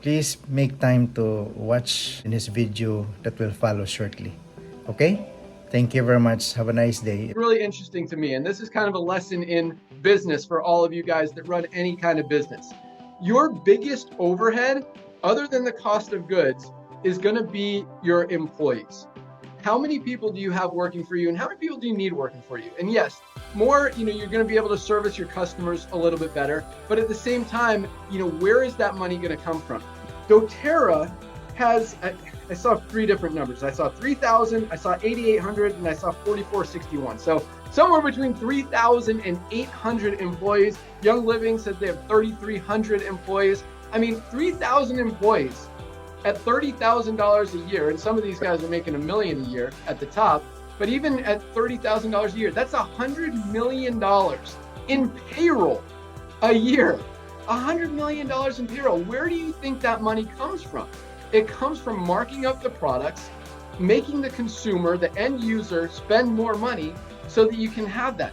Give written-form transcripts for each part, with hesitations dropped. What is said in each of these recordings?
please make time to watch in this video that will follow shortly. Okay? Thank you very much. Have a nice day. Really interesting to me, and this is kind of a lesson in business for all of you guys that run any kind of business. Your biggest overhead, other than the cost of goods, is going to be your employees. How many people do you have working for you, and how many people do you need working for you? And yes, more, you're going to be able to service your customers a little bit better, but at the same time, where is that money going to come from? doTERRA has, I saw 3 different numbers. I saw 3,000, I saw 8,800, and I saw 4,461. So somewhere between 3,000 and 800 employees. Young Living says they have 3,300 employees. I mean, 3,000 employees at $30,000 a year, and some of these guys are making $1 million a year at the top, but even at $30,000 a year, that's $100 million in payroll a year. $100 million in payroll. Where do you think that money comes from? It comes from marking up the products, making the consumer, the end user, spend more money so that you can have that.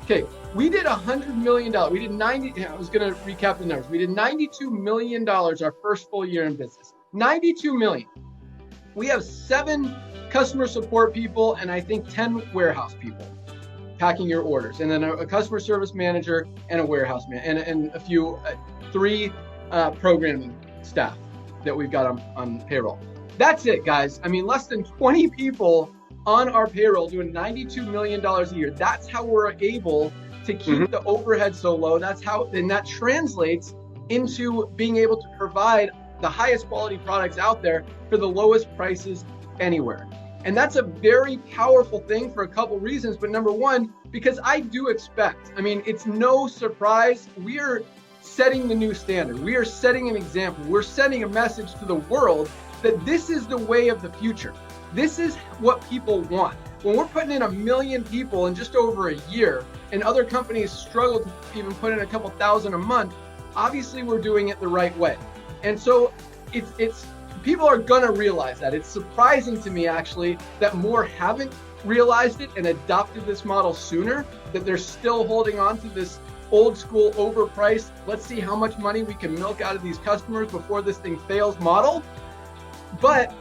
Okay, we did $100 million. We did I was going to recap the numbers. We did $92 million our first full year in business. 92 million. We have 7 customer support people and I think 10 warehouse people packing your orders, and then a customer service manager and a warehouse man and a few 3 programming staff that we've got on payroll. That's it, guys. I mean, less than 20 people on our payroll doing $92 million a year. That's how we're able to keep the overhead so low. And that translates into being able to provide the highest quality products out there for the lowest prices anywhere. And that's a very powerful thing for a couple reasons. But number one, because I do expect, it's no surprise, we are setting the new standard. We are setting an example. We're sending a message to the world that this is the way of the future. This is what people want. When we're putting in 1 million people in just over a year, and other companies struggle to even put in a couple thousand a month, obviously we're doing it the right way. And so it's people are gonna realize that. It's surprising to me actually that more haven't realized it and adopted this model sooner, that they're still holding on to this old school overpriced, let's see how much money we can milk out of these customers before this thing fails model. But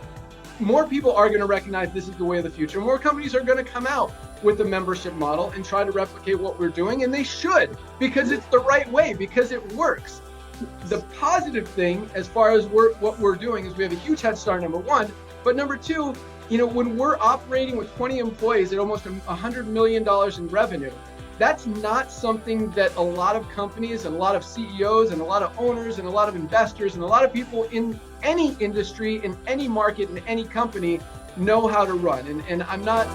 more people are going to recognize this is the way of the future. More companies are going to come out with a membership model and try to replicate what we're doing, and they should, because it's the right way, because it works. The positive thing as far as what we're doing is we have a huge head start, number one, but number two, when we're operating with 20 employees at almost $100 million in revenue, that's not something that a lot of companies and a lot of CEOs and a lot of owners and a lot of investors and a lot of people in any industry, in any market, in any company know how to run. And I'm not